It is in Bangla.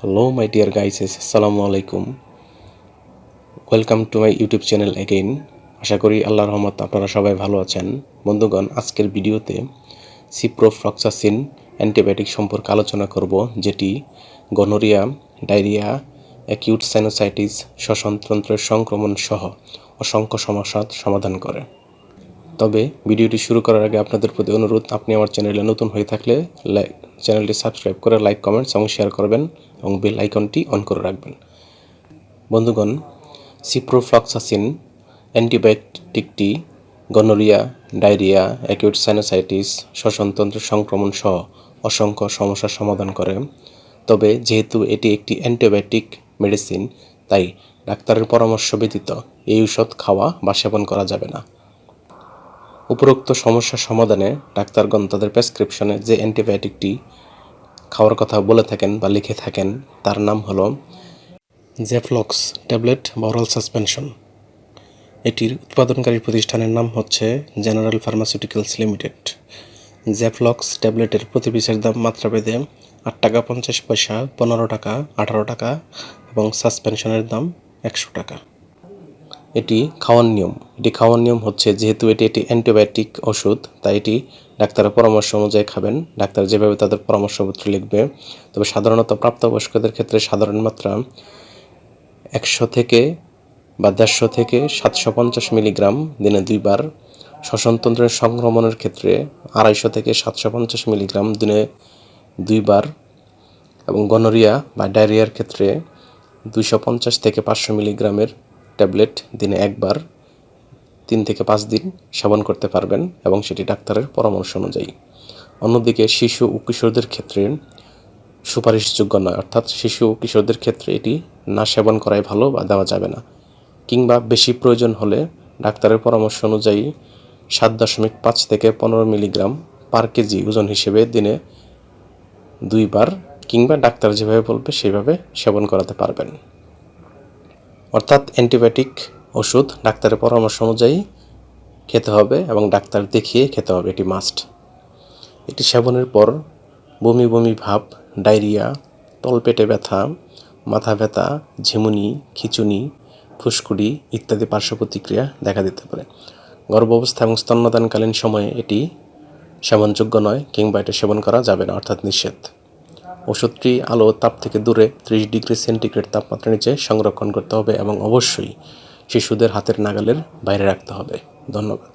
Hello, my dear guys, assalamu alaikum. Welcome to my YouTube channel again. আশা করি আল্লাহর রহমত আপনারা সবাই ভালো আছেন। বন্ধুগণ, আজকের ভিডিওতে সিপ্রোফ্লক্সাসিন অ্যান্টিবায়োটিক সম্পর্কে আলোচনা করব, যেটি গনোরিয়া, ডায়রিয়া, অ্যাকিউট সাইনোসাইটিস, শ্বসনতন্ত্রের সংক্রমণ সহ অসংখ্য সমস্যার সমাধান করে। তবে ভিডিওটি শুরু করার আগে আপনাদের প্রতি অনুরোধ, আপনি আমার চ্যানেলে নতুন হয়ে থাকলে চ্যানেলটি সাবস্ক্রাইব করে লাইক, কমেন্টস এবং শেয়ার করবেন এবং বেল আইকনটি অন করে রাখবেন। বন্ধুগণ, সিপ্রোফ্লক্সাসিন অ্যান্টিবায়োটিকটি গনোরিয়া, ডায়রিয়া, অ্যাকিউট সাইনোসাইটিস, শ্বসনতন্ত্রের সংক্রমণ সহ অসংখ্য সমস্যার সমাধান করে। তবে যেহেতু এটি একটি অ্যান্টিবায়োটিক মেডিসিন, তাই ডাক্তারের পরামর্শ ব্যতীত এই ঔষধ খাওয়া বা সেবন করা যাবে না। উপরোক্ত সমস্যার সমাধানে ডাক্তারগণ তাদের প্রেসক্রিপশনে যে অ্যান্টিবায়োটিকটি খাওয়ার কথা বলে থাকেন বা লিখে থাকেন, তার নাম হলো জেফ্লক্স ট্যাবলেট বা অরাল সাসপেনশন। এটির উৎপাদনকারী প্রতিষ্ঠানের নাম হচ্ছে জেনারেল ফার্মাসিউটিক্যালস লিমিটেড। জেফ্লক্স ট্যাবলেটের প্রতি পিসের দাম মাত্রাভেদে 8 টাকা 50 পয়সা, 15 টাকা, 18 টাকা এবং সাসপেনশনের দাম 100 টাকা। এটি খাওয়ার নিয়ম হচ্ছে, যেহেতু এটি একটি অ্যান্টিবায়োটিক ওষুধ, তাই এটি ডাক্তারের পরামর্শ অনুযায়ী খাবেন। ডাক্তার যেভাবে তাদের পরামর্শপত্র লিখবে। তবে সাধারণত প্রাপ্তবয়স্কদের ক্ষেত্রে সাধারণ মাত্রা 100 থেকে বা 150 থেকে 750 মিলিগ্রাম দিনে 2 বার, শ্বসনতন্ত্রের সংক্রমণের ক্ষেত্রে 250 থেকে 750 মিলিগ্রাম দিনে 2 বার এবং গনোরিয়া বা ডায়রিয়ার ক্ষেত্রে 250 থেকে 500 মিলিগ্রামের ট্যাবলেট দিনে 1 বার 3 থেকে 5 দিন সেবন করতে পারবেন এবং সেটি ডাক্তারের পরামর্শ অনুযায়ী। অন্যদিকে শিশু ও কিশোরদের ক্ষেত্রে সুপারিশযোগ্য নয়, অর্থাৎ শিশু ও কিশোরদের ক্ষেত্রে এটি না সেবন করাই ভালো বা দেওয়া যাবে না, কিংবা বেশি প্রয়োজন হলে ডাক্তারের পরামর্শ অনুযায়ী 7.5 থেকে 15 মিলিগ্রাম পার কেজি ওজন হিসেবে দিনে 2 বার কিংবা ডাক্তার যেভাবে বলবে সেভাবে সেবন করাতে পারবেন। অর্থাৎ অ্যান্টিবায়োটিক ওষুধ ডাক্তারের পরামর্শ অনুযায়ী খেতে হবে এবং ডাক্তার দেখিয়ে খেতে হবে, এটি মাস্ট। এটি সেবনের পর বমি বমি ভাব, ডায়রিয়া, তলপেটে ব্যথা, মাথা ব্যথা, ঝিমুনি, খিঁচুনি, ফুসকুড়ি ইত্যাদি পার্শ্ব প্রতিক্রিয়া দেখা দিতে পারে। গর্ভাবস্থা এবং স্তন্যদানকালীন সময়ে এটি সেবনযোগ্য নয় কিংবা এটি সেবন করা যাবে না, অর্থাৎ নিষেধ। ওষুধটি আলো তাপ থেকে দূরে 30 ডিগ্রি সেন্টিগ্রেড তাপমাত্রার নিচে সংরক্ষণ করতে হবে এবং অবশ্যই শিশুদের হাতের নাগালের বাইরে রাখতে হবে। ধন্যবাদ।